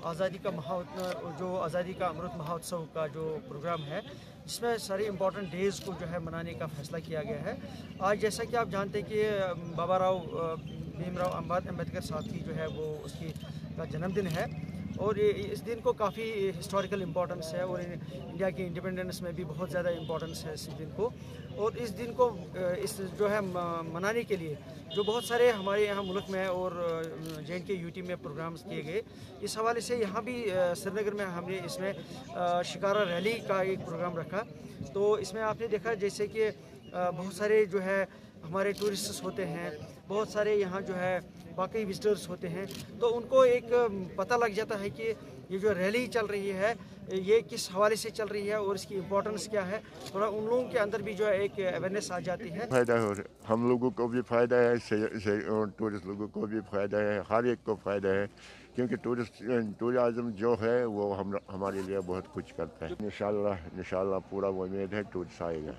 आज़ादी का जो आज़ादी का अमृत महोत्सव का जो प्रोग्राम है, जिसमें सारे इम्पोर्टेंट डेज़ को जो है मनाने का फैसला किया गया है। आज जैसा कि आप जानते हैं कि बाबा राव भीमराव अम्बेडकर साहब की जो है वो उसकी का जन्मदिन है, और इस दिन को काफ़ी हिस्टोरिकल इम्पोर्टेंस है, और इंडिया की इंडिपेंडेंस में भी बहुत ज़्यादा इम्पोर्टेंस है इस दिन को। और इस दिन को इस जो है मनाने के लिए जो बहुत सारे हमारे यहाँ मुल्क में और JNK UT में प्रोग्राम्स किए गए, इस हवाले से यहाँ भी श्रीनगर में हमने इसमें शिकारा रैली का एक प्रोग्राम रखा। तो इसमें आपने देखा जैसे कि बहुत सारे जो है हमारे टूरिस्ट्स होते हैं, बहुत सारे यहाँ जो है बाकी विजिटर्स होते हैं, तो उनको एक पता लग जाता है कि ये जो रैली चल रही है ये किस हवाले से चल रही है और इसकी इम्पोर्टेंस क्या है। थोड़ा उन लोगों के अंदर भी जो है एक अवेयरनेस आ जाती है। फ़ायदा हो रहा है, हम लोगों को भी फ़ायदा है, टूरिस्ट लोगों को भी फ़ायदा है, हर एक को फ़ायदा है, क्योंकि टूरिज़्म जो है वो हमारे लिए बहुत कुछ करता है। इंशाल्लाह पूरा उम्मीद है टूरिस्ट आएगा।